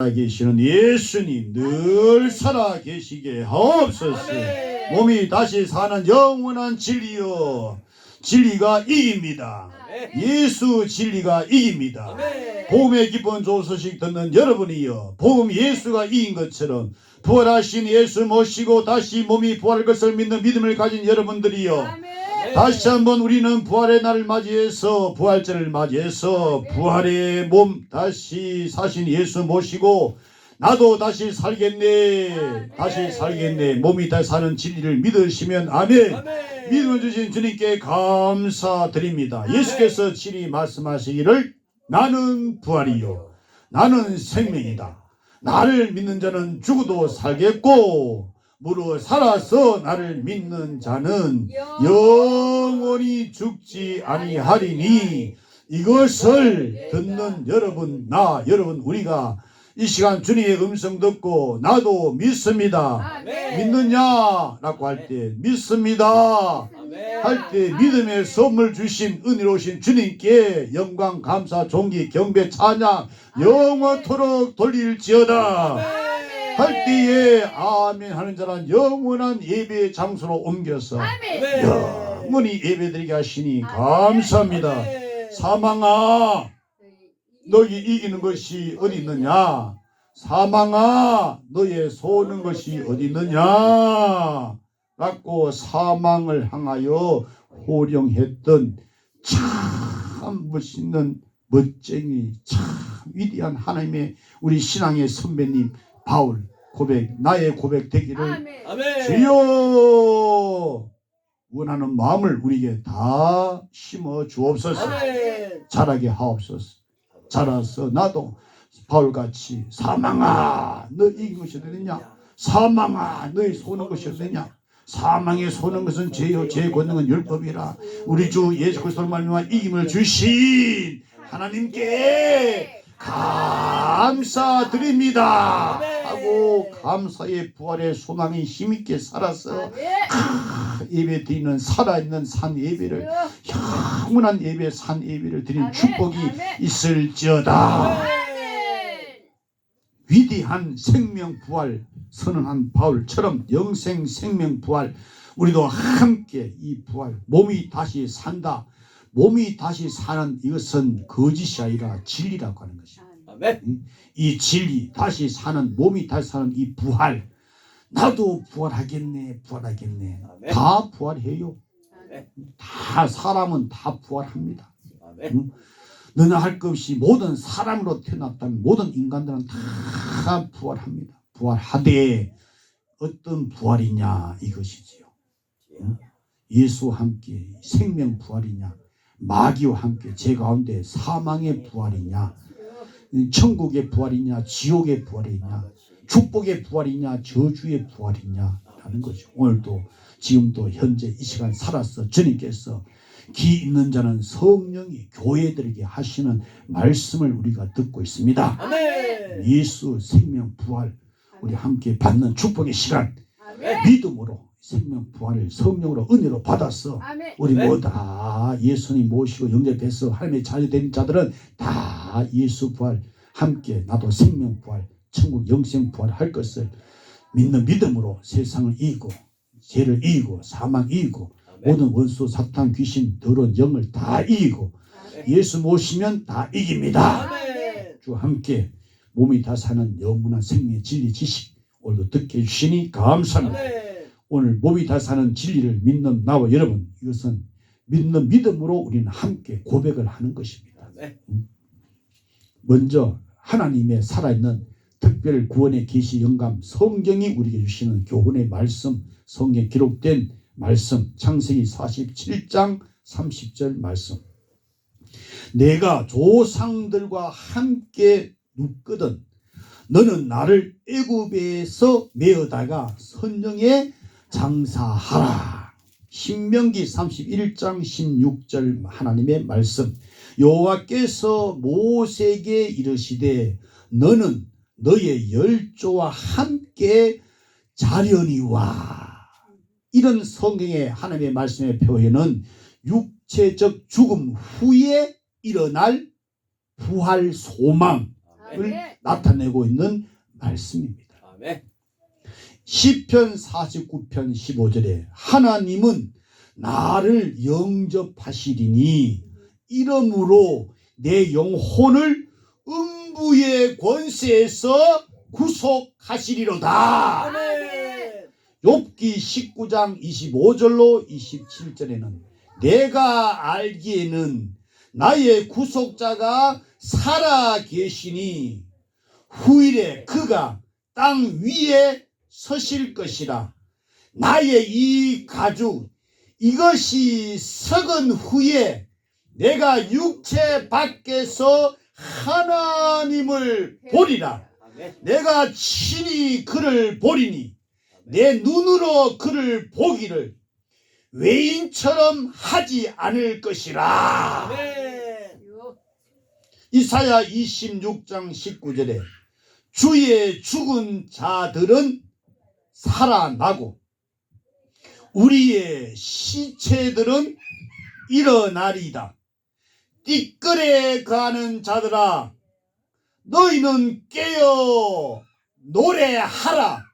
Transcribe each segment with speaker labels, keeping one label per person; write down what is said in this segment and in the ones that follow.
Speaker 1: 살아계시는 예수님 늘 살아계시게 하옵소서. 몸이 다시 사는 영원한 진리여, 진리가 이깁니다. 예수 진리가 이깁니다. 복음의 기쁜 좋은 소식 듣는 여러분이여, 복음 예수가 이긴 것처럼 부활하신 예수 모시고 다시 몸이 부활할 것을 믿는 믿음을 가진 여러분들이여, 다시 한번 우리는 부활의 날을 맞이해서, 부활절을 맞이해서 부활의 몸 다시 사신 예수 모시고 나도 다시 살겠네, 다시 살겠네, 몸이 다시 사는 진리를 믿으시면 아멘. 믿음을 주신 주님께 감사드립니다. 예수께서 친히 말씀하시기를 나는 부활이요 나는 생명이다. 나를 믿는 자는 죽어도 살겠고 무릇 살아서 나를 믿는 자는 영원히 죽지 아니하리니, 이것을 듣는 여러분, 여러분 우리가 이 시간 주님의 음성 듣고 나도 믿습니다, 믿느냐? 라고 할 때 믿습니다 할 때 믿음의 선물 주신 은혜로우신 주님께 영광 감사 존귀 경배 찬양 영원토록 돌릴지어다 할 때에 아멘 하는 자는 영원한 예배 장소로 옮겨서 영원히 예배드리게 하시니 감사합니다. 사망아, 너희 이기는 것이 어디 있느냐? 사망아, 너의 쏘는 것이 어디 있느냐? 라고 사망을 향하여 호령했던 참 멋있는 멋쟁이, 참 위대한 하나님의 우리 신앙의 선배님 바울 고백, 나의 고백 되기를 주여 원하는 마음을 우리에게 다 심어 주옵소서. 자라게 하옵소서. 자라서 나도 바울같이 사망아 너 이긴 것이 어디냐? 사망아 너희 쏘는 것이 어디냐? 사망에 쏘는 것은 죄요 죄의 권능은 율법이라. 우리 주 예수 그리스도로 말미암아 이김을 주신 하나님께 감사드립니다 하고 감사의 부활의 소망이 힘있게 살아서 예배 드리는 살아있는 산 예배를, 영원한 예배 산 예배를 드리는 축복이 있을지어다. 위대한 생명 부활 선언한 바울처럼 영생 생명 부활, 우리도 함께 이 부활, 몸이 다시 산다, 몸이 다시 사는 이것은 거짓이 아니라 진리라고 하는 것입니다. 이 진리, 다시 사는, 몸이 다시 사는 이 부활, 나도 부활하겠네, 부활하겠네. 다 부활해요. 다 사람은 다 부활합니다. 너나 할 것 없이 모든 사람으로 태어났다면 모든 인간들은 다 부활합니다. 부활하되 어떤 부활이냐 이것이지요. 예수와 함께 생명 부활이냐, 마귀와 함께 제 가운데 사망의 부활이냐, 천국의 부활이냐, 지옥의 부활이냐, 축복의 부활이냐, 저주의 부활이냐 라는 거죠. 오늘도 지금도 현재 이 시간 살아서 주님께서 기 있는 자는 성령이 교회들에게 하시는 말씀을 우리가 듣고 있습니다. 예수 생명 부활 우리 함께 받는 축복의 시간, 믿음으로 생명 부활을 성령으로 은혜로 받아서 우리 모두 다 예수님 모시고 영접해서 하나님의 자녀 된 자들은 다 예수 부활 함께 나도 생명 부활 천국 영생 부활 할 것을 믿는 믿음으로 세상을 이기고 죄를 이기고 사망 이기고 모든 원수 사탄 귀신 더러운 영을 다 이기고 예수 모시면 다 이깁니다. 주 함께 몸이 다 사는 영원한 생명의 진리 지식 오늘도 듣게 해주시니 감사합니다. 오늘 몸이 다 사는 진리를 믿는 나와 여러분, 이것은 믿는 믿음으로 우리는 함께 고백을 하는 것입니다. 먼저 하나님의 살아있는 특별 구원의 계시 영감 성경이 우리에게 주시는 교훈의 말씀, 성경에 기록된 말씀, 창세기 47장 30절 말씀. 내가 조상들과 함께 눕거든 너는 나를 애굽에서 메어다가 선정에 장사하라. 신명기 31장 16절 하나님의 말씀. 여호와께서 모세에게 이르시되 너는 너의 열조와 함께 자려니와. 이런 성경의 하나님의 말씀의 표현은 육체적 죽음 후에 일어날 부활 소망, 나타내고 있는 말씀입니다.
Speaker 2: 아멘.
Speaker 1: 시편 49편 15절에 하나님은 나를 영접하시리니 이름으로 내 영혼을 음부의 권세에서 구속하시리로다.
Speaker 2: 아멘.
Speaker 1: 욥기 19장 25절로 27절에는 내가 알기에는 나의 구속자가 살아 계시니 후일에 그가 땅 위에 서실 것이라. 나의 이 가죽 이것이 썩은 후에 내가 육체 밖에서 하나님을 보리라.
Speaker 2: 아멘.
Speaker 1: 내가 친히 그를 보리니 내 눈으로 그를 보기를 외인처럼 하지 않을 것이라.
Speaker 2: 아멘.
Speaker 1: 이사야 26장 19절에 주의 죽은 자들은 살아나고 우리의 시체들은 일어나리이다. 띠끌에 가는 자들아 너희는 깨어 노래하라.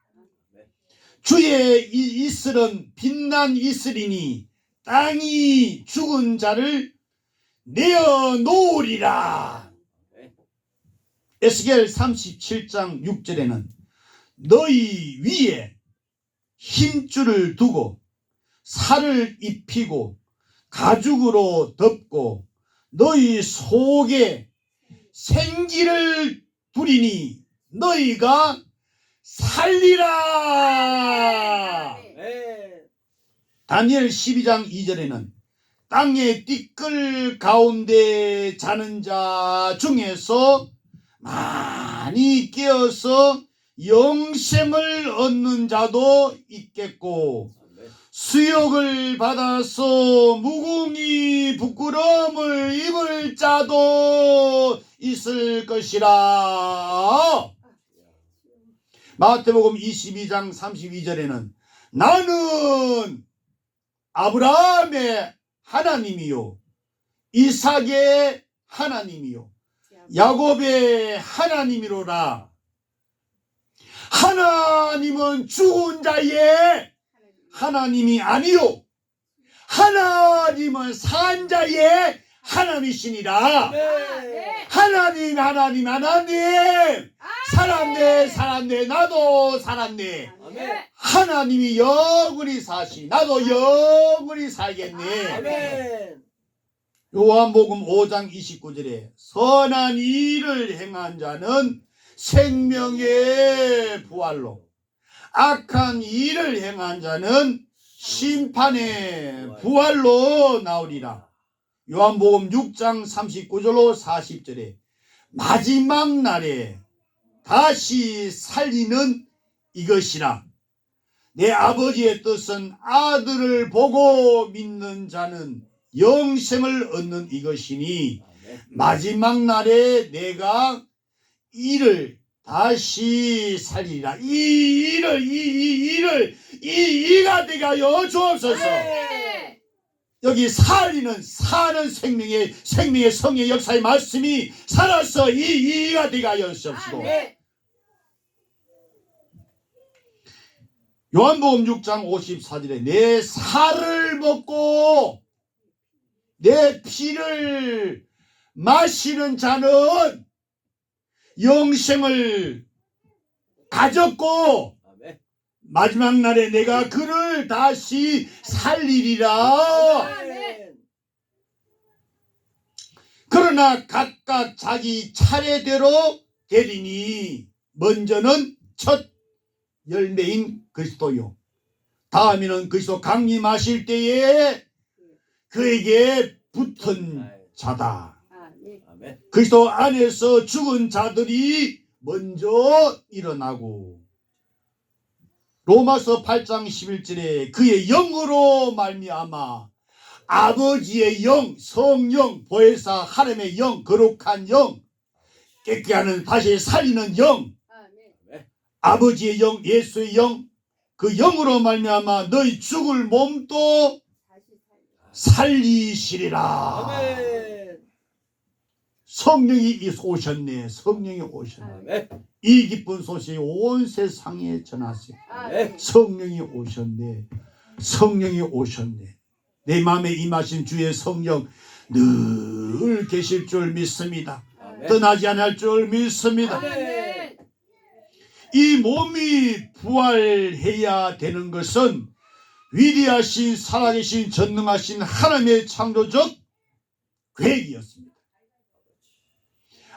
Speaker 1: 주의 이슬은 빛난 이슬이니 땅이 죽은 자를 내어 놓으리라. 에스겔 37장 6절에는 너희 위에 힘줄을 두고 살을 입히고 가죽으로 덮고 너희 속에 생기를 두리니 너희가 살리라.
Speaker 2: 아멘.
Speaker 1: 다니엘 12장 2절에는 땅의 띠끌 가운데 자는 자 중에서 많이 깨어서 영생을 얻는 자도 있겠고 수욕을 받아서 무궁히 부끄러움을 입을 자도 있을 것이라. 마태복음 22장 32절에는 나는 아브라함의 하나님이요 이삭의 하나님이요 야곱의 하나님이로라. 하나님은 죽은 자의 하나님이 아니요 하나님은 산 자의 하나님이시니라. 하나님 살았네 나도 살았네. 하나님이 영원히 사시 나도 영원히 살겠네.
Speaker 2: 아멘.
Speaker 1: 요한복음 5장 29절에 선한 일을 행한 자는 생명의 부활로 악한 일을 행한 자는 심판의 부활로 나오리라. 요한복음 6장 39절로 40절에 마지막 날에 다시 살리는 이것이라. 내 아버지의 뜻은 아들을 보고 믿는 자는 영생을 얻는 이것이니 마지막 날에 내가 이를 다시 살리라. 이가 되가요 주옵소서. 여기 살리는 사는 생명의 성의 역사의 말씀이 살아서 이가 되가요 주옵시고. 요한복음 6장 54절에 내 살을 먹고 내 피를 마시는 자는 영생을 가졌고 마지막 날에 내가 그를 다시 살리리라. 그러나 각각 자기 차례대로 되리니 먼저는 첫 열매인 그리스도요 다음에는 그리스도 강림하실 때에 그에게 붙은 자다. 그리스도 안에서 죽은 자들이 먼저 일어나고 로마서 8장 11절에 그의 영으로 말미암아 아버지의 영, 성령, 보혜사 하나님의 영, 거룩한 영, 깨끗게 하는 다시 살리는 영, 아버지의 영, 예수의 영, 그 영으로 말미암아 너희 죽을 몸도 살리시리라. 성령이 오셨네. 성령이 오셨네.
Speaker 2: 아멘.
Speaker 1: 이 기쁜 소식 온 세상에 전하세요.
Speaker 2: 아멘.
Speaker 1: 성령이 오셨네. 성령이 오셨네. 내 마음에 임하신 주의 성령 늘 계실 줄 믿습니다.
Speaker 2: 아멘.
Speaker 1: 떠나지 않을 줄 믿습니다.
Speaker 2: 아멘.
Speaker 1: 이 몸이 부활해야 되는 것은 위대하신 살아계신 전능하신 하나님의 창조적 계획이었습니다.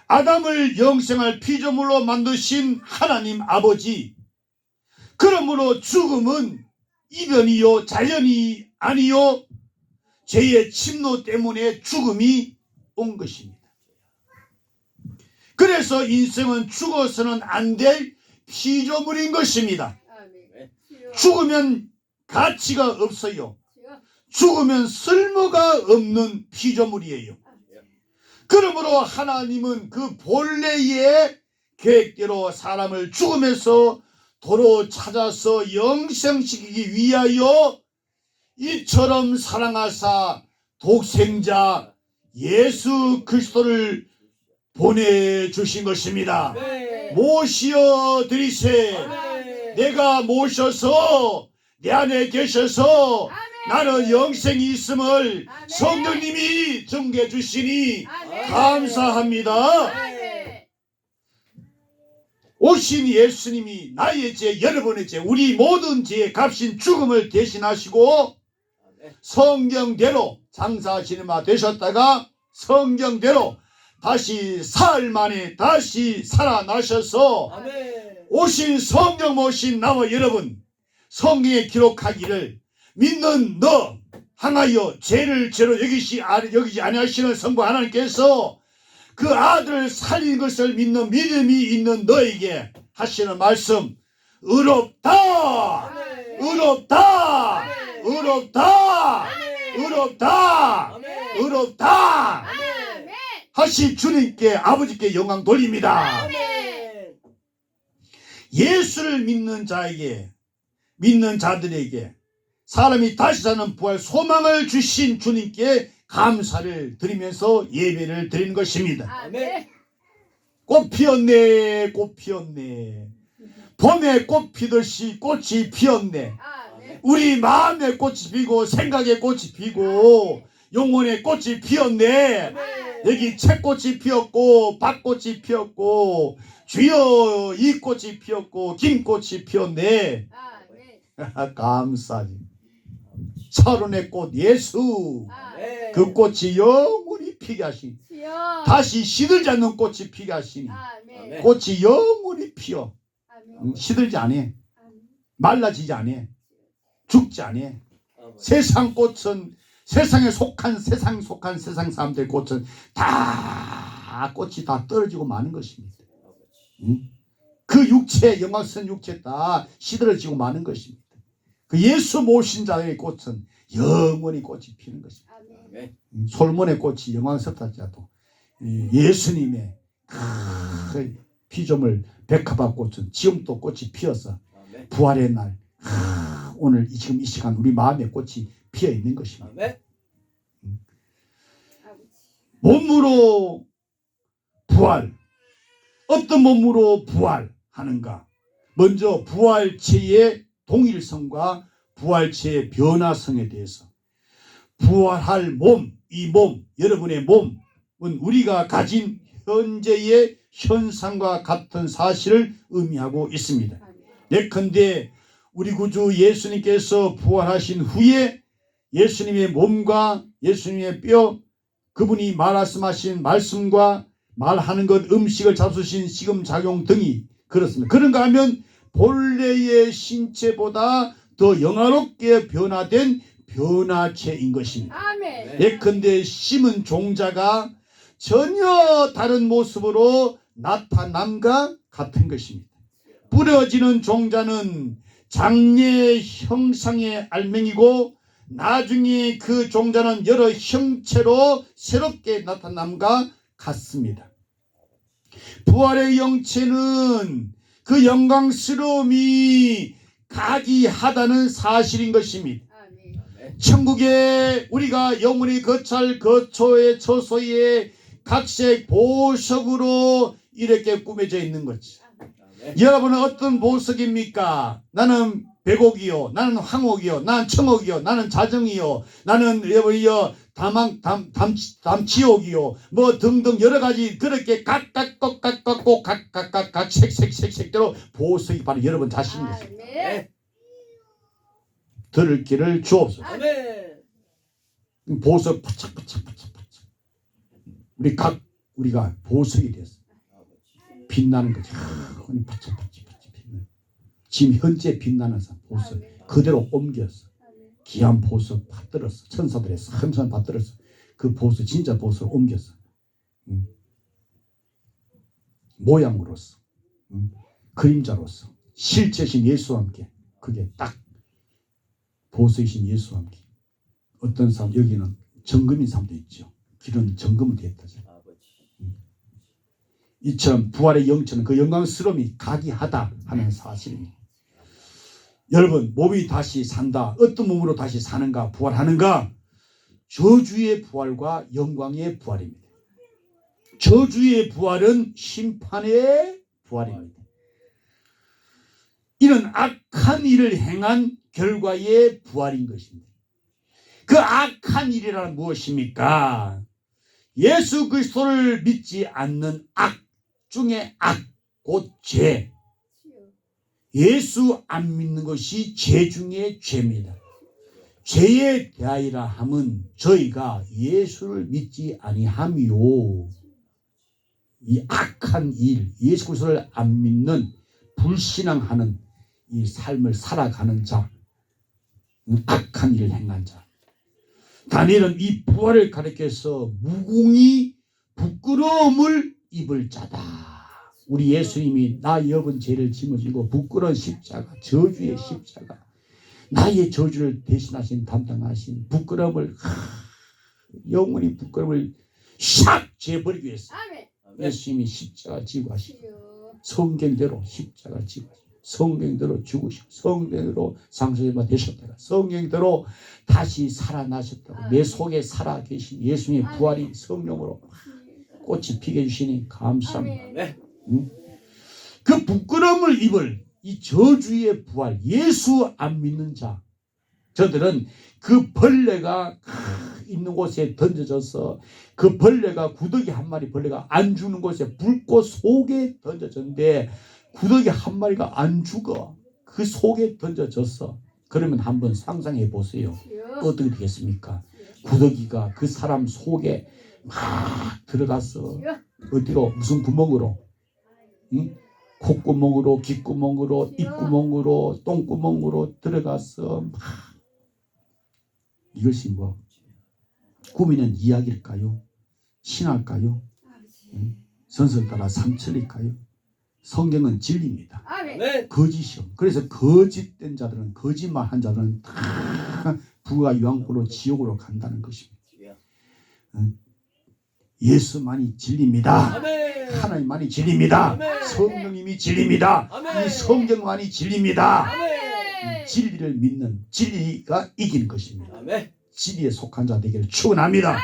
Speaker 1: 아담을 영생할 피조물로 만드신 하나님 아버지, 그러므로 죽음은 이변이요 자연이 아니요 죄의 침노 때문에 죽음이 온 것입니다. 그래서 인생은 죽어서는 안 될 피조물인 것입니다. 죽으면 가치가 없어요. 죽으면 쓸모가 없는 피조물이에요. 그러므로 하나님은 그 본래의 계획대로 사람을 죽음에서 도로 찾아서 영생시키기 위하여 이처럼 사랑하사 독생자 예수 그리스도를 보내주신 것입니다.
Speaker 2: 아멘.
Speaker 1: 모시어 드리세.
Speaker 2: 아멘.
Speaker 1: 내가 모셔서 내 안에 계셔서 나는 영생이 있음을
Speaker 3: 아멘.
Speaker 1: 성령님이 증거해 주시니
Speaker 3: 아멘.
Speaker 1: 감사합니다.
Speaker 3: 아멘.
Speaker 1: 오신 예수님이 나의 죄, 여러분의 죄, 우리 모든 죄의 값인 죽음을 대신하시고 성경대로 장사하시는 바 되셨다가 성경대로 다시 사흘 만에 다시 살아나셔서
Speaker 2: 아멘.
Speaker 1: 오신 성령 모신 나와 여러분, 성경에 기록하기를 믿는 너 향하여 죄를 죄로 여기지 아니하시는 성부 하나님께서 그 아들을 살린 것을 믿는 믿음이 있는 너에게 하시는 말씀, 의롭다,
Speaker 2: 아멘.
Speaker 1: 의롭다,
Speaker 2: 아멘.
Speaker 1: 의롭다,
Speaker 2: 아멘.
Speaker 1: 의롭다,
Speaker 2: 아멘.
Speaker 1: 의롭다
Speaker 2: 아멘.
Speaker 1: 하신 주님께 아버지께 영광 돌립니다.
Speaker 2: 아멘.
Speaker 1: 예수를 믿는 자에게, 믿는 자들에게 사람이 다시 사는 부활 소망을 주신 주님께 감사를 드리면서 예배를 드리는 것입니다.
Speaker 3: 아멘.
Speaker 1: 꽃 피었네, 꽃 피었네. 봄에 꽃 피듯이 꽃이 피었네.
Speaker 3: 아멘.
Speaker 1: 우리 마음에 꽃이 피고 생각에 꽃이 피고 영혼에 꽃이 피었네.
Speaker 2: 아멘.
Speaker 1: 여기 채꽃이 피었고 밭꽃이 피었고 주여 이 꽃이 피었고 긴 꽃이 피었네.
Speaker 3: 아멘.
Speaker 1: 감사지. 서론의 꽃 예수,
Speaker 2: 아멘.
Speaker 1: 그 꽃이 영원히 피게 하시니
Speaker 3: 주여.
Speaker 1: 다시 시들지 않는 꽃이 피게 하시니
Speaker 3: 아멘.
Speaker 1: 꽃이 영원히 피어.
Speaker 3: 아멘.
Speaker 1: 시들지 않아.
Speaker 3: 아멘.
Speaker 1: 말라지지 않아. 죽지 않아. 세상 꽃은 세상에 속한 세상 사람들의 꽃은 다 꽃이 다 떨어지고 마는 것입니다. 응? 그 육체, 영광스러운 육체 다 시들어지고 마는 것입니다. 그 예수 모신 자의 꽃은 영원히 꽃이 피는 것입니다.
Speaker 3: 아멘.
Speaker 1: 솔몬의 꽃이 영광스럽다 하도 예수님의 그 피조물 백합화 꽃은 지금도 꽃이 피어서 부활의 날 오늘 지금 이 시간 우리 마음의 꽃이 피어 있는 것입니다.
Speaker 2: 아멘.
Speaker 3: 아버지.
Speaker 1: 몸으로 부활. 어떤 몸으로 부활하는가? 먼저 부활체의 동일성과 부활체의 변화성에 대해서. 부활할 몸, 이 몸, 여러분의 몸은 우리가 가진 현재의 현상과 같은 사실을 의미하고 있습니다.
Speaker 3: 아멘.
Speaker 1: 예컨대 우리 구주 예수님께서 부활하신 후에 예수님의 몸과 예수님의 뼈, 그분이 말씀하신 말씀과 말하는 것, 음식을 잡수신 식음작용 등이 그렇습니다. 그런가 하면 본래의 신체보다 더 영화롭게 변화된 변화체인 것입니다.
Speaker 3: 아멘.
Speaker 1: 예컨대 심은 종자가 전혀 다른 모습으로 나타남과 같은 것입니다. 뿌려지는 종자는 장래 형상의 알맹이고 나중에 그 종자는 여러 형체로 새롭게 나타남과 같습니다. 부활의 영체는 그 영광스러움이 가기하다는 사실인 것입니다.
Speaker 3: 아멘.
Speaker 1: 천국에 우리가 영원히 거처의 처소에 각색 보석으로 이렇게 꾸며져 있는 거지. 여러분은 어떤 보석입니까? 나는 백옥이요, 나는 황옥이요, 나는 청옥이요, 나는 자정이요, 나는 담치옥이요, 뭐 등등 여러 가지 그렇게 각각 색색대로 보석이 바로 여러분 자신인 것입니다.
Speaker 2: 아멘.
Speaker 1: 들을 길을 주옵소서.
Speaker 2: 아멘.
Speaker 1: 보석 바짝바짝 우리가 보석이 됐어. 빛나는 거지. 바짝바짝 빛나는. 지금 현재 빛나는 보석 그대로 옮겼어. 귀한 보석 받들었어. 천사들의 섬선 받들었어. 그 보석 진짜 보석을 옮겼어. 모양으로서, 그림자로서, 실제신 예수와 함께 그게 딱 보석이신 예수와 함께. 어떤 사람 여기는 정금인 사람도 있죠. 길은 정금은 됐다. 이처럼 부활의 영처는 그 영광스러움이 각이하다 하는 사실입니다. 여러분, 몸이 다시 산다. 어떤 몸으로 다시 사는가, 부활하는가? 저주의 부활과 영광의 부활입니다. 저주의 부활은 심판의 부활입니다. 이런 악한 일을 행한 결과의 부활인 것입니다. 그 악한 일이란 무엇입니까? 예수 그리스도를 믿지 않는 악 중에 악, 곧 죄. 예수 안 믿는 것이 죄 중에 죄입니다. 죄에 대하여라 함은 저희가 예수를 믿지 아니함이요. 이 악한 일, 예수 그리스도를 안 믿는 불신앙하는 이 삶을 살아가는 자, 악한 일을 행한 자. 다니엘은 이 부활을 가리켜서 무공이 부끄러움을 입을 자다. 우리 예수님이 나 여분 죄를 짊어지고 부끄러운 십자가, 저주의 십자가, 나의 저주를 대신하신 담당하신 부끄러움을 영원히 부끄러움을 샥 재버리기 위해서 예수님이 십자가 지고 하시고 성경대로 십자가 지고 하시고 성경대로 죽으시고 성경대로 상속자가 되셨다가 성경대로 다시 살아나셨다고 내 속에 살아계신 예수님의 부활이 성령으로 꽃이 피게 해주시니 감사합니다. 그 부끄러움을 입을 이 저주의 부활, 예수 안 믿는 자, 저들은 그 벌레가 있는 곳에 던져져서 그 벌레가 구더기 한 마리 벌레가 안 죽는 곳에 불꽃 속에 던져졌는데 구더기 한 마리가 안 죽어. 그 속에 던져졌어. 그러면 한번 상상해 보세요. 어떻게 되겠습니까? 구더기가 그 사람 속에 막 들어갔어. 어디로? 무슨 구멍으로? 응? 콧구멍으로, 귓구멍으로, 입구멍으로, 똥구멍으로 들어가서 막. 이것이 뭐 꾸미는 이야기일까요? 신할까요? 선설 따라 삼천일까요? 성경은 진리입니다. 거짓이요. 그래서 거짓된 자들은, 거짓말한 자들은 다 부가 유황불로 지옥으로 간다는 것입니다. 예수만이 진리입니다. 하나님만이 진리입니다. 성령님이 진리입니다. 이 성경만이 진리입니다. 진리를 믿는 진리가 이기는 것입니다. 진리에 속한 자 되기를 축원합니다.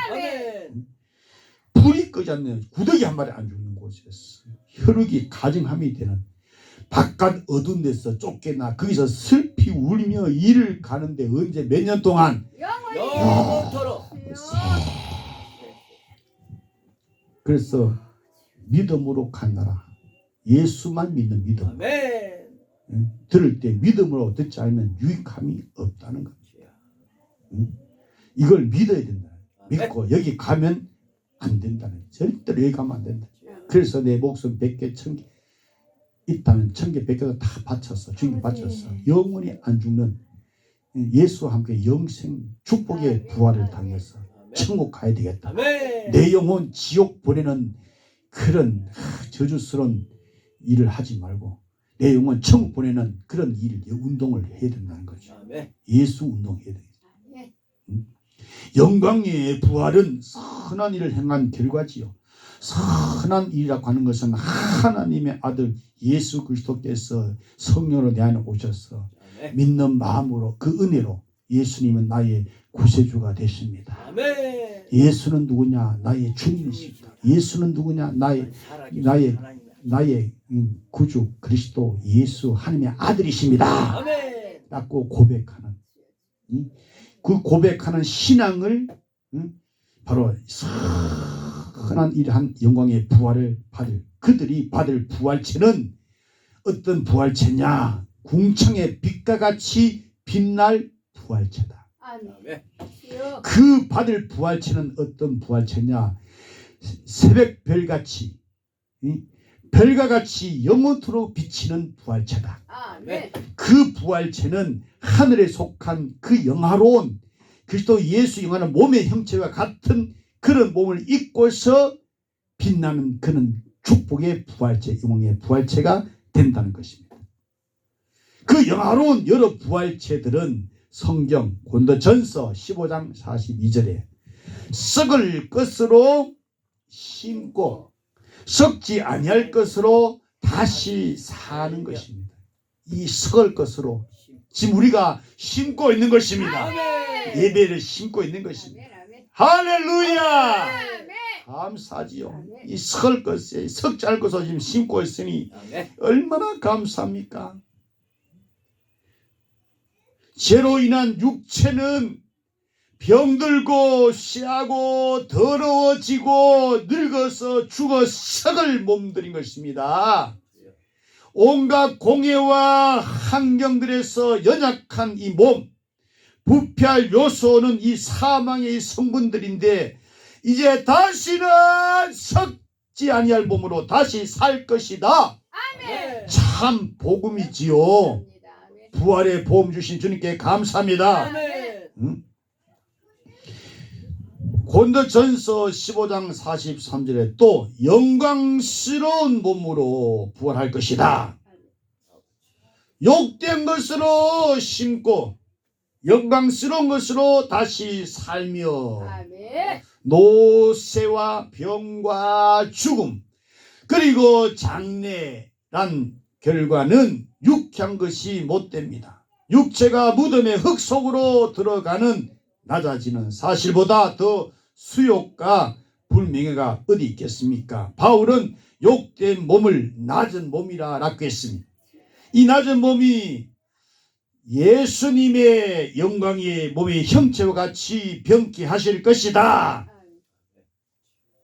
Speaker 1: 불이 끄지 않는 구더기 한 마리 안 죽는 곳에서 혈육이 가증함이 되는 바깥 어두운 데서 쫓겨나 거기서 슬피 울며 일을 가는데 언제 몇 년 동안
Speaker 2: 영원토록.
Speaker 1: 그래서 믿음으로 간다라. 예수만 믿는 믿음. 들을 때 믿음으로 듣지 않으면 유익함이 없다는 거죠. 이걸 믿어야 된다. 믿고 여기 가면 안 된다는. 절대로 여기 가면 안 된다. 그래서 내 목숨 100개 1000개 있다면 1000개 100개도 다 바쳤어. 주님 바쳤어. 영원히 안 죽는 예수와 함께 영생 축복의 부활을 당해서 천국 가야 되겠다. 내 영혼 지옥 보내는 그런 저주스러운 일을 하지 말고 내 영혼 천국 보내는 그런 일을 운동을 해야 된다는 거죠. 예수 운동해야 돼. 영광의 부활은 선한 일을 행한 결과지요. 선한 일이라고 하는 것은 하나님의 아들 예수 그리스도께서 성령으로 내 안에 오셔서 믿는 마음으로 그 은혜로 예수님은 나의 구세주가 되십니다. 예수는 누구냐? 나의 주님이십니다. 예수는 누구냐? 나의 구주 그리스도 예수 하나님의 아들이십니다.
Speaker 2: 아멘.
Speaker 1: 라고 고백하는 그 고백하는 신앙을 바로 선한 이러한 영광의 부활을 그들이 받을 부활체는 어떤 부활체냐? 궁창의 빛과 같이 빛날 부활체다.
Speaker 3: 아멘.
Speaker 1: 그 받을 부활체는 어떤 부활체냐? 새벽 별같이 별과 같이 영원토록 비치는 부활체다.
Speaker 3: 아멘.
Speaker 1: 그 부활체는 하늘에 속한 그 영화로운 그리스도 예수 영화는 몸의 형체와 같은 그런 몸을 입고서 빛나는 그런 축복의 부활체, 영광의 부활체가 된다는 것입니다. 그 영화로운 여러 부활체들은 성경 고린도전서 15장 42절에 썩을 것으로 심고 썩지 아니할 것으로 다시 사는 것입니다. 이 썩을 것으로 지금 우리가 심고 있는 것입니다.
Speaker 2: 아멘.
Speaker 1: 예배를 심고 있는 것입니다.
Speaker 3: 아멘.
Speaker 1: 할렐루야!
Speaker 3: 아멘.
Speaker 1: 감사하지요. 이 썩을 것에 썩지 않을 것으로 지금 심고 있으니
Speaker 2: 아멘.
Speaker 1: 얼마나 감사합니까? 죄로 인한 육체는 병들고 씨하고 더러워지고 늙어서 죽어 썩을 몸들인 것입니다. 온갖 공해와 환경들에서 연약한 이 몸, 부패할 요소는 이 사망의 성분들인데 이제 다시는 썩지 아니할 몸으로 다시 살 것이다.
Speaker 2: 아멘.
Speaker 1: 참 복음이지요.
Speaker 3: 아멘.
Speaker 1: 부활의 보험 주신 주님께 감사합니다.
Speaker 2: 아멘.
Speaker 1: 응? 고린도전서 15장 43절에 또 영광스러운 몸으로 부활할 것이다. 욕된 것으로 심고 영광스러운 것으로 다시 살며
Speaker 3: 아멘.
Speaker 1: 노쇠와 병과 죽음 그리고 장래란 결과는 유쾌한 것이 못됩니다. 육체가 무덤의 흙 속으로 들어가는 낮아지는 사실보다 더 수욕과 불명예가 어디 있겠습니까? 바울은 욕된 몸을 낮은 몸이라 라고 했습니다. 이 낮은 몸이 예수님의 영광의 몸의 형체와 같이 병기하실 것이다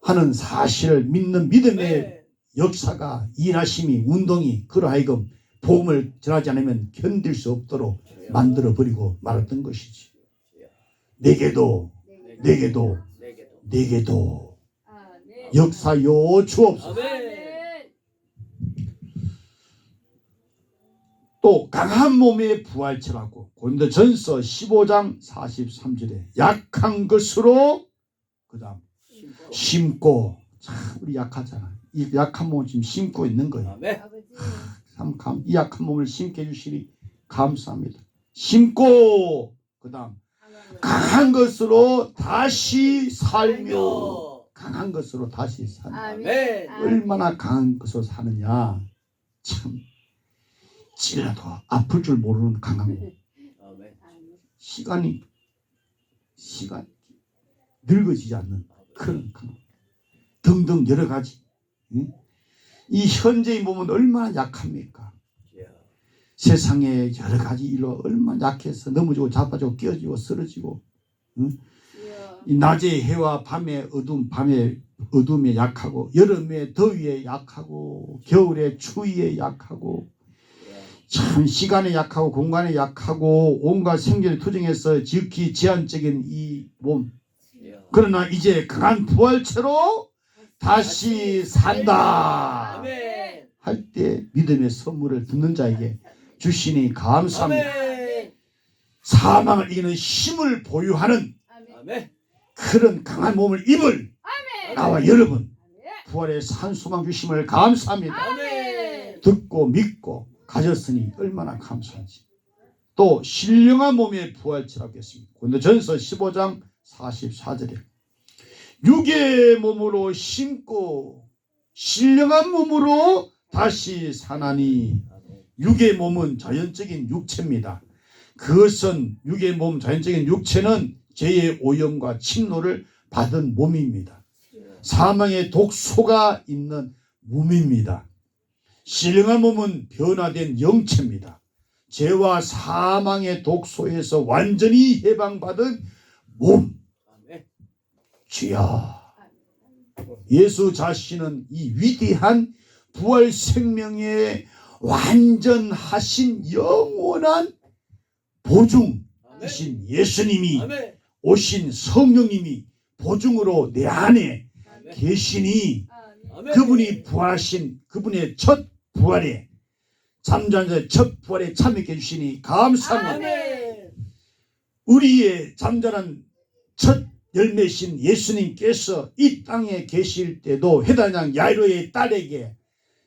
Speaker 1: 하는 사실을 믿는 믿음의 역사가 일하심이 운동이 그러하여금 복음을 전하지 않으면 견딜 수 없도록 만들어버리고 말았던 것이지. 내게도
Speaker 3: 아멘.
Speaker 1: 역사요 주옵소서.
Speaker 2: 아멘.
Speaker 1: 또 강한 몸의 부활체라고 고린도전서 15장 43절에 약한 것으로 그 다음 심고 참 우리 약하잖아. 이 약한 몸을 지금 심고 있는 거예요.
Speaker 2: 아멘.
Speaker 3: 아버지.
Speaker 1: 참 이 약한 몸을 심게 해주시니 감사합니다. 심고 그 다음 강한 것으로 다시 살며 강한 것으로 다시 살며
Speaker 2: 아멘.
Speaker 1: 얼마나 강한 것으로 사느냐 참 찔러도 아플 줄 모르는 강한 몸
Speaker 2: 아멘.
Speaker 1: 시간이 늙어지지 않는 그런 강함 등등 여러 가지 응? 이 현재의 몸은 얼마나 약합니까? 세상에 여러 가지 일로 얼마나 약해서 넘어지고 자빠지고 끼어지고 쓰러지고 응? 이 낮의 해와 밤의 어둠에 약하고 여름에 더위에 약하고 겨울에 추위에 약하고 참 시간에 약하고 공간에 약하고 온갖 생존의 투쟁에서 지극히 제한적인 이 몸 그러나 이제 강한 부활체로 다시 산다
Speaker 2: 아멘.
Speaker 1: 할 때 믿음의 선물을 듣는 자에게 주시니 감사합니다.
Speaker 2: 아멘.
Speaker 1: 사망을 이기는 힘을 보유하는
Speaker 2: 아멘.
Speaker 1: 그런 강한 몸을 입을 나와 여러분 부활의 산소망 주심을 감사합니다.
Speaker 2: 아멘.
Speaker 1: 듣고 믿고 가졌으니 얼마나 감사한지. 또 신령한 몸의 부활체라고 했습니다. 고린도전서 15장 44절에 육의 몸으로 심고 신령한 몸으로 다시 사나니 육의 몸은 자연적인 육체입니다. 그것은 육의 몸 자연적인 육체는 죄의 오염과 침노를 받은 몸입니다. 사망의 독소가 있는 몸입니다. 신령한 몸은 변화된 영체입니다. 죄와 사망의 독소에서 완전히 해방받은 몸.
Speaker 2: 아멘.
Speaker 1: 주여, 예수 자신은 이 위대한 부활 생명의 완전하신 영원한 보증이신 예수님이
Speaker 2: 아멘.
Speaker 1: 오신 성령님이 보증으로 내 안에
Speaker 2: 아멘.
Speaker 1: 계시니
Speaker 2: 아멘.
Speaker 1: 그분이 부활하신 그분의 첫 부활에 잠자는 자의 첫 부활에 참여해 주시니 감사합니다.
Speaker 2: 아멘.
Speaker 1: 우리의 잠자는 첫 열매신 예수님께서 이 땅에 계실 때도 헤다냥 야이로의 딸에게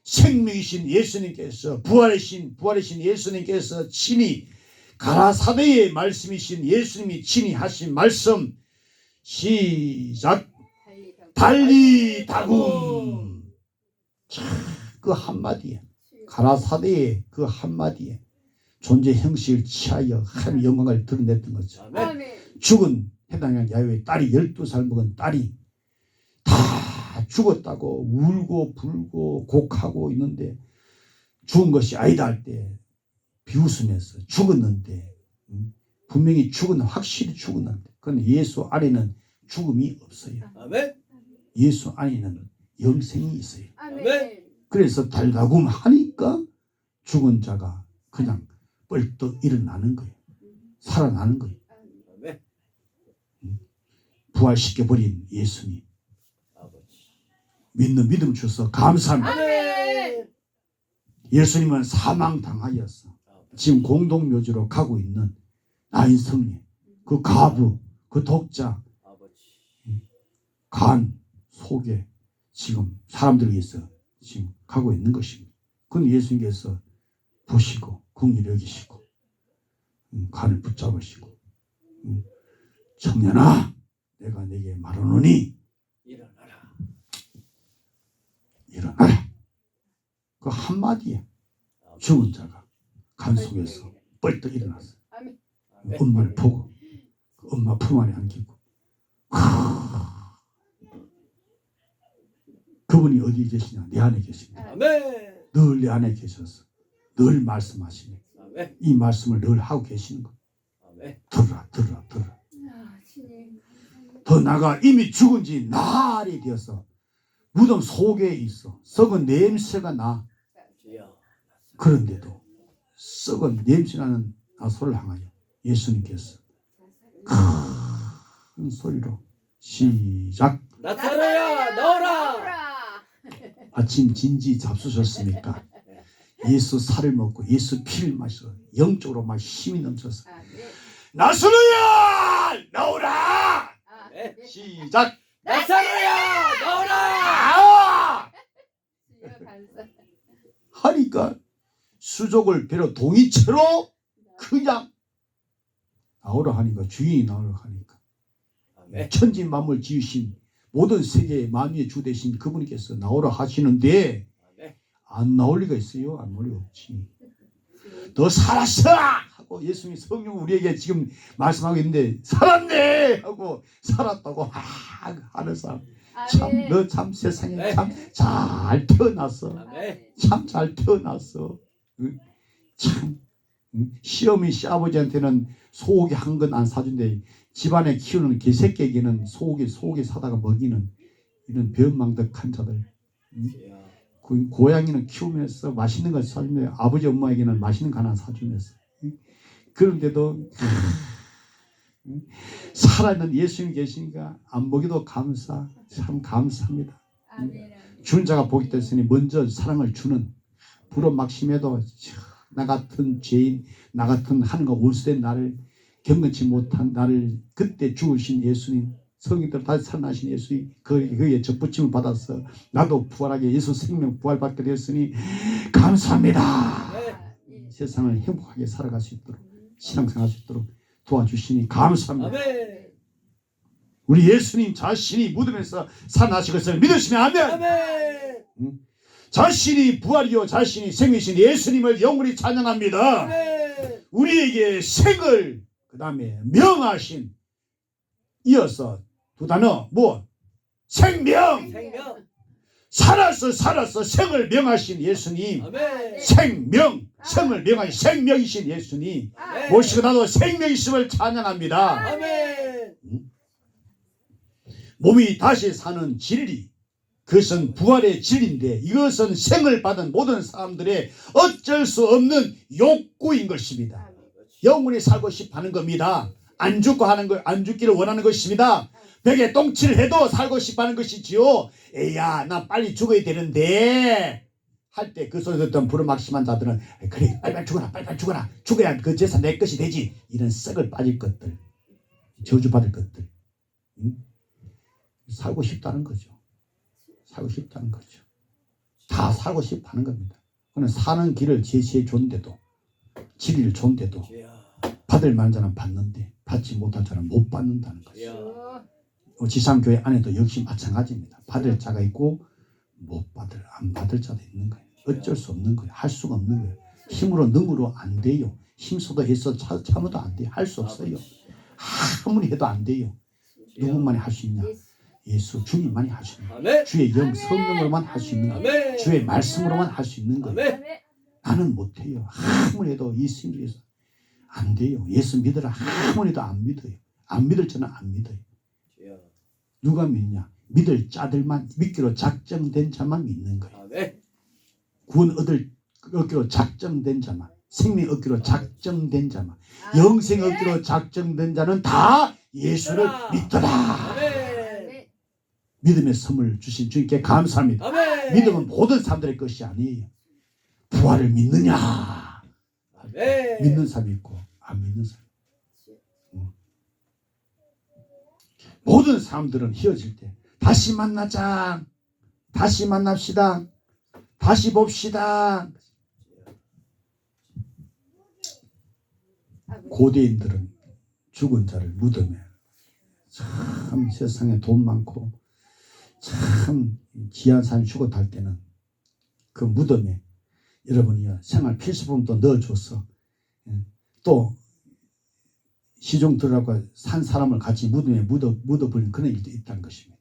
Speaker 1: 생명이신 예수님께서 부활이신 예수님께서 친히 가라사대의 말씀이신 예수님이 친히 하신 말씀 시작. 달리 다굼. 그 한마디에 가라사대의 그 한마디에 존재 형식을 취하여 하나님의 영광을 드러냈던 거죠.
Speaker 2: 아멘.
Speaker 1: 죽은 해당한 야훼의 딸이 12살 먹은 딸이 다 죽었다고 울고 불고 곡하고 있는데 죽은 것이 아니다 할 때 비웃으면서 죽었는데 분명히 확실히 죽었는데 그건 예수 안에는 죽음이 없어요.
Speaker 2: 아멘.
Speaker 1: 예수 안에는 영생이 있어요.
Speaker 2: 아멘.
Speaker 1: 그래서 달다굼 하니까 죽은 자가 그냥 뻘떡 일어나는 거예요. 살아나는 거예요.
Speaker 2: 아멘.
Speaker 1: 부활시켜버린 예수님
Speaker 2: 아버지.
Speaker 1: 믿는 믿음 주셔서 감사합니다.
Speaker 2: 아멘.
Speaker 1: 예수님은 사망당하였어. 지금 공동묘지로 가고 있는 나인성리 그 가부 그 독자
Speaker 2: 아버지.
Speaker 1: 간 속에 지금 사람들에 의해서 지금 가고 있는 것입니다. 그건 예수님께서 보시고 긍휼히 여기시고 간을 붙잡으시고 청년아 내가 네게 말하노니
Speaker 2: 일어나라.
Speaker 1: 일어나라. 그 한마디에 죽은 자가 간 속에서 뻘떡 일어났어.
Speaker 2: 아멘.
Speaker 1: 엄마를 보고 그 엄마 품 안에 안기고 그분이 어디 계시냐? 내 안에 계십니다.
Speaker 2: 아멘.
Speaker 1: 늘 내 안에 계셔서 늘 말씀하시네.
Speaker 2: 아멘.
Speaker 1: 이 말씀을 늘 하고 계시는 거.
Speaker 2: 아멘.
Speaker 1: 들어라. 더 나아가 이미 죽은 지 날이 되어서 무덤 속에 있어. 썩은 냄새가 나.
Speaker 2: 주여.
Speaker 1: 그런데도 썩은 냄새나는 나소를 향하여 예수님께서 큰 소리로 시작.
Speaker 2: 나사로야 나오라.
Speaker 1: 아침 진지 잡수셨습니까? 예수 살을 먹고 예수 피를 마셔 영적으로 막 힘이 넘쳐서 나사로야 나오라.
Speaker 2: 네.
Speaker 1: 시작.
Speaker 2: 나사로야 나오라.
Speaker 1: 아! 하니까 수족을 배로 동이채로 그냥 나오라 하니까 주인이 나오라 하니까
Speaker 2: 아멘.
Speaker 1: 천지 만물 지으신 모든 세계의 만유의 주 되신 그분께서 나오라 하시는데
Speaker 2: 아멘.
Speaker 1: 안 나올 리가 있어요? 안 나올 리가 없지. 너 살았어! 하고 예수님 성령 우리에게 지금 말씀하고 있는데 살았네! 하고 살았다고 하는 사람 너 참 세상에
Speaker 2: 네.
Speaker 1: 참 잘 태어났어.
Speaker 2: 아멘.
Speaker 1: 참 잘 태어났어. 참 시어머니 시아버지한테는 소고기 한 건 안 사준대. 집안에 키우는 개새끼에게는 소고기 사다가 먹이는 이런 변망덕한 자들.
Speaker 2: 주여.
Speaker 1: 그 고양이는 키우면서 맛있는 걸 사주면서 아버지 엄마에게는 맛있는 거 하나 사주면서 그런데도 살아있는 예수님 계시니까 안 보기도 참 감사합니다. 주는 자가 복이 됐으니 먼저 사랑을 주는 불은 막심해도 나 같은 죄인 나 같은 하늘과 원수된 나를 경건치 못한 나를 그때 죽으신 예수님 성인들 다시 살아나신 예수님 그의 접붙임을 받아서 나도 부활하게 예수 생명 부활받게 되었으니 감사합니다. 세상을 행복하게 살아갈 수 있도록 신앙생활 할 수 있도록 도와주시니 감사합니다.
Speaker 2: 아멘.
Speaker 1: 우리 예수님 자신이 무덤에서 살아나신 것을 믿으시면 아멘.
Speaker 2: 아멘.
Speaker 1: 자신이 부활이요 자신이 생이신 예수님을 영원히 찬양합니다.
Speaker 2: 아멘.
Speaker 1: 우리에게 생을 그 다음에 명하신 이어서 두 단어 뭐? 생명.
Speaker 2: 생명.
Speaker 1: 살아서 생을 명하신 예수님.
Speaker 2: 아멘.
Speaker 1: 생명. 생을 명하신 생명이신 예수님.
Speaker 2: 아멘.
Speaker 1: 모시고 나도 생명 있음을 찬양합니다.
Speaker 2: 아멘.
Speaker 1: 몸이 다시 사는 진리. 그것은 부활의 진리인데 이것은 생을 받은 모든 사람들의 어쩔 수 없는 욕구인 것입니다. 영원히 살고 싶어 하는 겁니다. 안 죽고 하는 거, 안 죽기를 원하는 것입니다. 벽에 똥칠을 해도 살고 싶어 하는 것이지요. 에야, 나 빨리 죽어야 되는데 할 때 그 소리 듣던 부르막심한 자들은 그래, 빨리 죽어라, 빨리 죽어라. 죽어야 그 제사 내 것이 되지. 이런 썩을 빠질 것들, 저주받을 것들. 응? 살고 싶다는 거죠. 살고 싶다는 거죠. 다 살고 싶어 하는 겁니다. 그는 사는 길을 제시해 줬는데도, 진리를 줬는데도
Speaker 2: 주여.
Speaker 1: 받을 만한 자는 받는데 받지 못한 자는 못 받는다는 거죠.
Speaker 2: 주여.
Speaker 1: 지상교회 안에도 역시 마찬가지입니다. 받을 자가 있고 안 받을 자도 있는 거예요. 어쩔 수 없는 거예요. 할 수가 없는 거예요. 힘으로 능으로 안 돼요. 힘써도 해서 참아도 안 돼요. 할 수 없어요. 아무리 해도 안 돼요. 누구만이 할 수 있냐? 예수 주님만이 할 수 있는 거예요.
Speaker 2: 아멘.
Speaker 1: 주의 영 성령으로만 할 수 있는 거예요.
Speaker 2: 아멘.
Speaker 1: 주의 말씀으로만 할 수 있는 거예요.
Speaker 2: 아멘.
Speaker 1: 나는 못해요. 아무리 해도 이 심리에서 안 돼요. 예수 믿으라 아무리 해도 안 믿어요. 안 믿을 자는 안 믿어요.
Speaker 2: 주여.
Speaker 1: 누가 믿냐? 믿을 자들만, 믿기로 작정된 자만 믿는 거예요.
Speaker 2: 아멘.
Speaker 1: 구원 얻기로 작정된 자만, 생명 얻기로 작정된 자만, 영생 얻기로 작정된 자는 다 예수를 믿더라.
Speaker 2: 아멘.
Speaker 1: 믿음의 선물 주신 주님께 감사합니다.
Speaker 2: 아멘.
Speaker 1: 믿음은 모든 사람들의 것이 아니에요. 부활을 믿느냐?
Speaker 2: 아멘.
Speaker 1: 믿는 사람이 있고 안 믿는 사람. 모든 사람들은 헤어질 때 다시 만나자, 다시 만납시다, 다시 봅시다. 고대인들은 죽은 자를 무덤에, 참 세상에 돈 많고 참 귀한 사람이 죽었다 할 때는 그 무덤에 여러분이요 생활 필수품도 넣어줘서 또 시종 들어가고 산 사람을 같이 무덤에 묻어버리는 그런 일도 있다는 것입니다.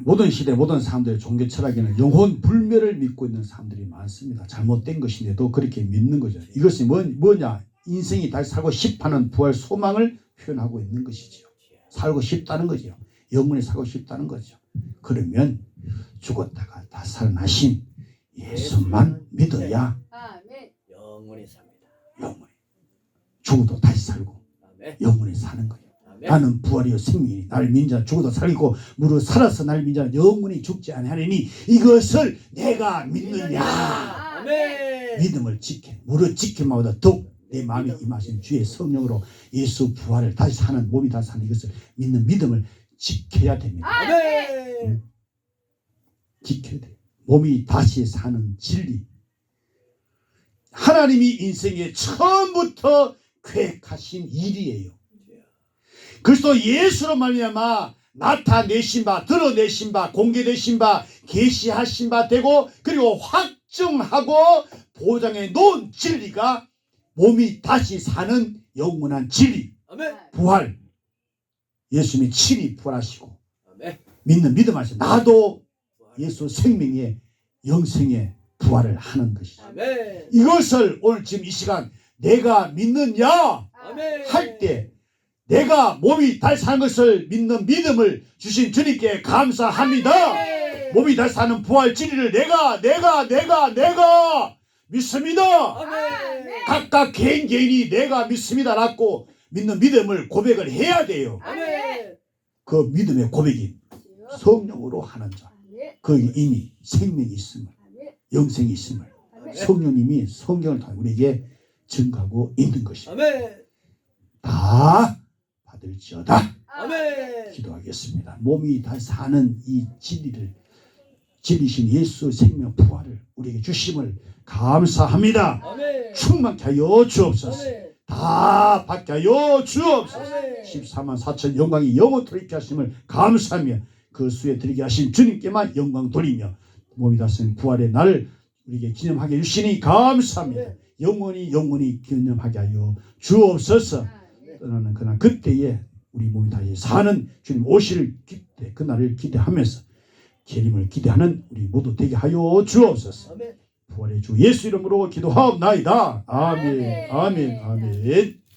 Speaker 1: 모든 시대 모든 사람들의 종교 철학에는 영혼 불멸을 믿고 있는 사람들이 많습니다. 잘못된 것인데도 그렇게 믿는 거죠. 이것이 뭐냐? 인생이 다시 살고 싶어하는 부활 소망을 표현하고 있는 것이죠. 살고 싶다는 거죠. 영원히 살고 싶다는 거죠. 그러면 죽었다가 다 살아나신 예수만 믿어야
Speaker 2: 영원히 삽니다.
Speaker 1: 영원히 죽어도 다시 살고
Speaker 2: 아멘.
Speaker 1: 영원히 사는 거예요.
Speaker 2: 아멘.
Speaker 1: 나는 부활이요 생명이니 나를 믿는 자는 죽어도 살고 무릇 살아서 나를 믿는 자는 영원히 죽지 아니하리니 이것을 내가 믿느냐.
Speaker 2: 아멘.
Speaker 1: 믿음을 지켜 무릇 지킴마다 더욱 내 마음에 임하신 주의 성령으로 예수 부활을 다시 사는 몸이 다시 사는 이것을 믿는 믿음을 지켜야 됩니다.
Speaker 2: 아멘.
Speaker 1: 지켜야 돼요. 몸이 다시 사는 진리. 하나님이 인생에 처음부터 계획하신 일이에요. 그리스도 예수로 말미암아 나타내신 바, 드러내신 바, 공개되신 바, 계시하신 바 되고 그리고 확증하고 보장해 놓은 진리가 몸이 다시 사는 영원한 진리,
Speaker 2: 아멘.
Speaker 1: 부활. 예수님이 친히 부활하시고
Speaker 2: 아멘.
Speaker 1: 믿는 믿음 하시 나도 예수 생명의 영생의 부활을 하는 것이죠.
Speaker 2: 아멘.
Speaker 1: 이것을 오늘 지금 이 시간 내가 믿느냐
Speaker 2: 아멘.
Speaker 1: 할 때 내가 몸이 다시 사는 것을 믿는 믿음을 주신 주님께 감사합니다.
Speaker 2: 아멘.
Speaker 1: 몸이 다시 사는 부활 진리를 내가 믿습니다.
Speaker 2: 아멘.
Speaker 1: 각각 개인이 내가 믿습니다라고 믿는 믿음을 고백을 해야 돼요.
Speaker 2: 아멘.
Speaker 1: 그 믿음의 고백이 성령으로 하는 자, 그 이미 생명이 있음을, 영생이 있음을 성령님이 성경을 통해 우리에게 증거하고 있는 것입니다.
Speaker 2: 아멘.
Speaker 1: 다 받을지어다.
Speaker 2: 아멘.
Speaker 1: 기도하겠습니다. 몸이 다시 사는 이 진리를, 진리신 예수 생명 부활을 우리에게 주심을 감사합니다.
Speaker 2: 아멘.
Speaker 1: 충만케 하여 주옵소서.
Speaker 2: 아멘.
Speaker 1: 다 받게 하여 주옵소서.
Speaker 2: 아멘.
Speaker 1: 14만 4천 영광이 영원토록 있게 하심을 감사하며 그 수에 드리게 하신 주님께만 영광 돌리며 몸이 다스린 부활의 날을 우리에게 기념하게 해주시니 감사합니다. 영원히 기념하게 하여 주옵소서. 떠나는 그날 그때에 우리 몸이 다시 사는 주님 오실 기대 그날을 기대하면서 재림을 기대하는 우리 모두 되게 하여 주옵소서.
Speaker 2: 아멘.
Speaker 1: 부활의 주 예수 이름으로 기도하옵나이다. 아멘. 아멘. 아멘.